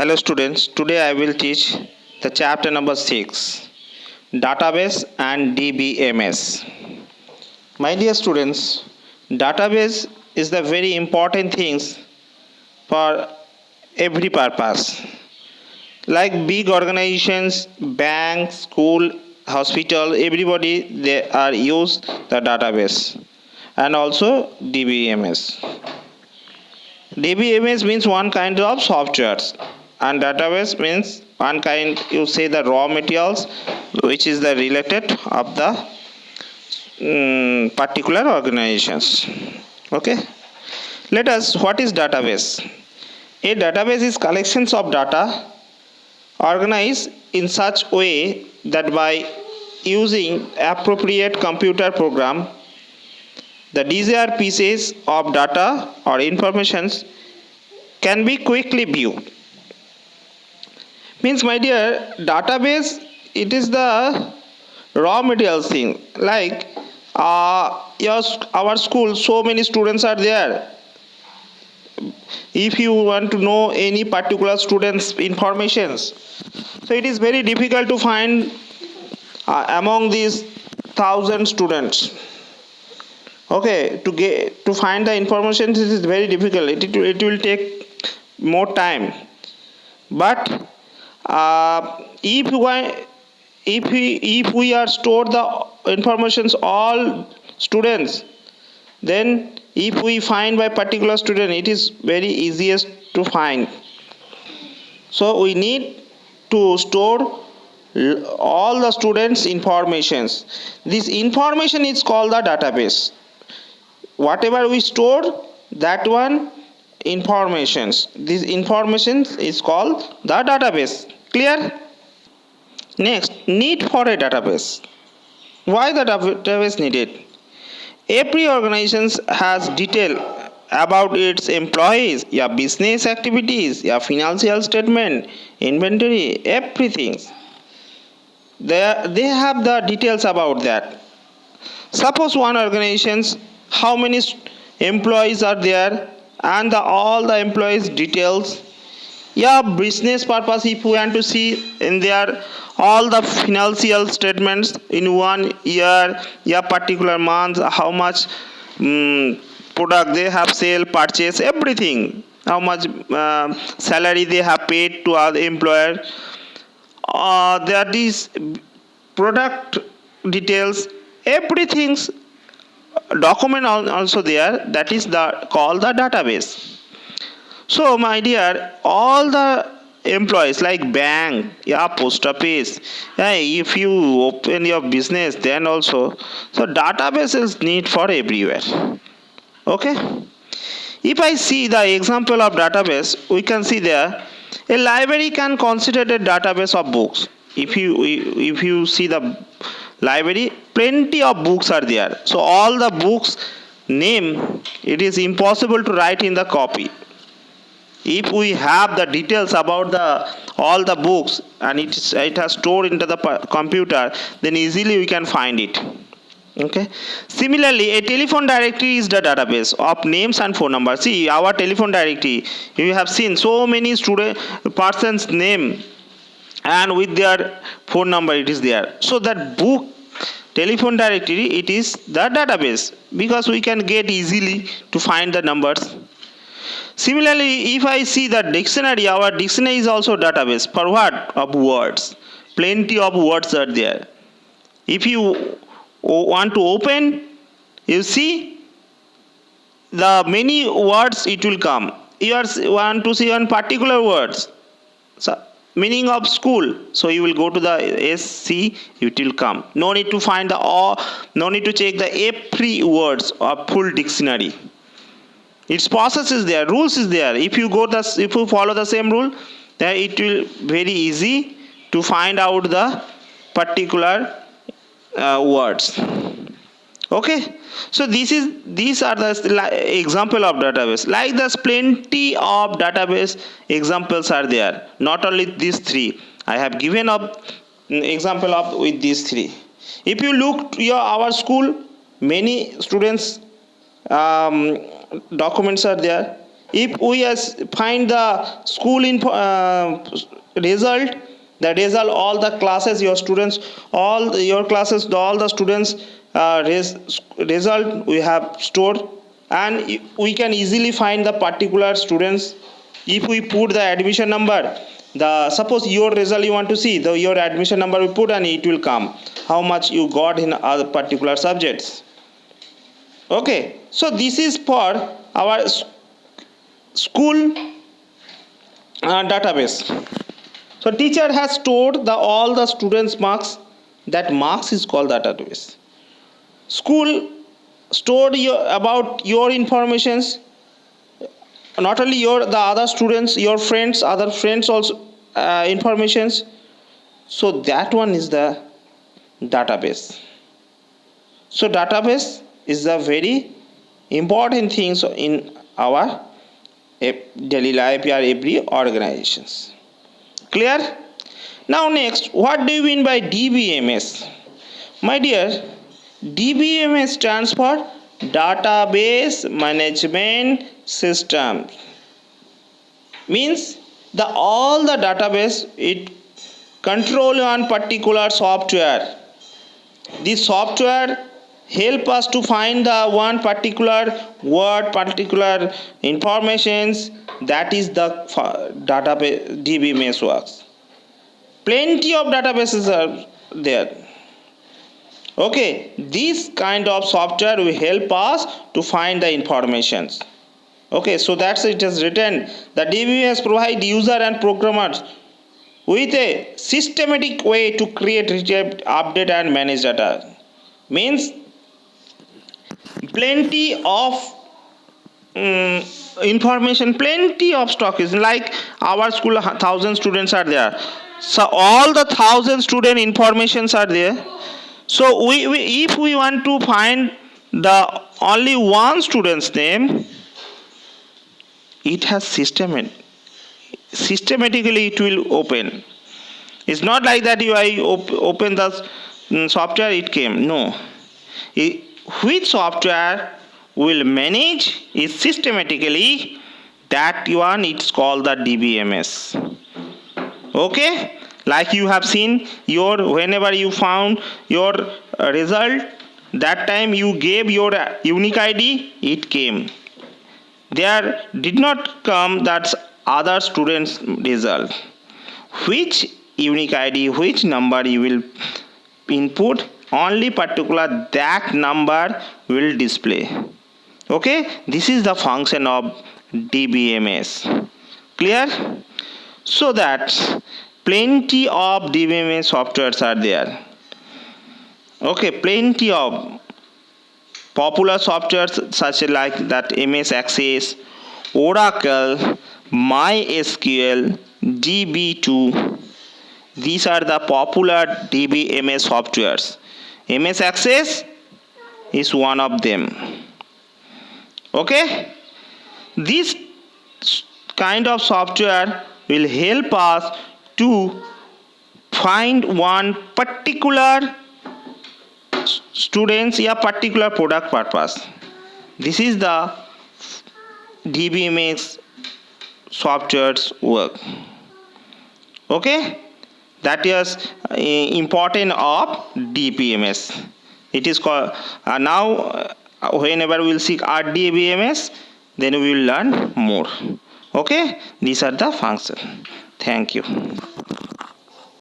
Hello students, today I will teach the chapter number 6, Database and DBMS. My dear students, database is the very important things for every purpose. Like big organizations, banks, school, hospital, everybody they are use the database and also DBMS. DBMS means one kind of software and database means one kind you say the raw materials which is the related of the particular organizations. Okay, let us what is database. A database is collections of data organized in such way that by using appropriate computer program the desired pieces of data or informations can be quickly viewed. Means my dear, database it is the raw materials thing. Like our school, so many students are there. If you want to know any particular student's informations, so it is very difficult to find among these 1,000 students. Okay, to find the information this is very difficult. It will take more time. But if we are store the informations all students, then if we find by particular student it is very easiest to find. So we need to store all the students informations. This information is called the database. Whatever we store, that one informations. This information is called the database. Clear? Next, need for a database. Why the database needed? Every organization has detail about its employees, your business activities, your financial statement, inventory, everything. They have the details about that. Suppose one organization's how many employees are there and all the employees details. Yeah, business purpose if we want to see in there all the financial statements in 1 year, yeah, particular month, how much product they have sale, purchase, everything, how much salary they have paid to other employer. There is product details, everything document also there, that is called the database. So my dear, all the employees like bank, yeah, post office, yeah, if you open your business then also, so database is need for everywhere. Okay, if I see the example of database, we can see there a library can consider a database of books. If you see the library, plenty of books are there, so all the books name it is impossible to write in the copy. If we have the details about all the books and it has stored into the computer, then easily we can find it. Okay, similarly a telephone directory is the database of names and phone numbers. See our telephone directory, you have seen so many person's name and with their phone number it is there. So that book telephone directory it is the database because we can get easily to find the numbers. Similarly, if I see the dictionary, our dictionary is also database for what? Of words. Plenty of words are there. If you want to open, you see the many words it will come. You want to see one particular words. So meaning of school, so you will go to the SC, it will come. No need to find no need to check the every words of full dictionary. Its process is there, rules is there. If you follow the same rule, then it will very easy to find out the particular words. Okay, so these are the example of database. Like there's plenty of database examples are there. Not only these three, I have given up example of with these three. If you look our school, many students documents are there. If we find the school result, the result, all the classes, your students, all your classes, all the students result we have stored, and we can easily find the particular students. If we put the admission number, the suppose your result you want to see, your admission number we put, and it will come how much you got in other particular subjects. Okay, so this is for our school database. So teacher has stored all the students marks. That marks is called database. School stored about your informations, not only the other students, your friends, other friends also informations. So that one is the database. So database is a very important thing in our daily life or every organizations. Clear? Now next, what do you mean by DBMS? My dear, DBMS stands for Database Management System. Means all the database it control one particular software. This software help us to find the one particular word, particular informations. That is the database DBMS works. Plenty of databases are there. Okay, this kind of software will help us to find the informations. Okay, so that's it is written. The DBMS provide user and programmers with a systematic way to create, retrieve, update and manage data. Means plenty of information, plenty of stock is like our school 1,000 students are there. So all the 1,000 student informations are there. So we if we want to find the only one student's name, it has systematically it will open. It's not like that I open the software it came. No. Which software will manage it systematically, that one it's called the DBMS. Okay, like you have seen whenever you found your result, that time you gave your unique ID, it came. There did not come that other students result. Which unique ID, which number you will input, only particular that number will display. Okay, this is the function of DBMS. Clear? So that plenty of DBMS softwares are there. Okay, plenty of popular softwares such like that MS Access, Oracle, MySQL, DB2. These are the popular DBMS softwares. MS Access is one of them. Okay, this kind of software will help us to find one particular students or particular product purpose. This is the DBMS software's work. Okay, that is important of DBMS. It is called now whenever we will seek RDBMS, then we will learn more. Okay, these are the functions. Thank you.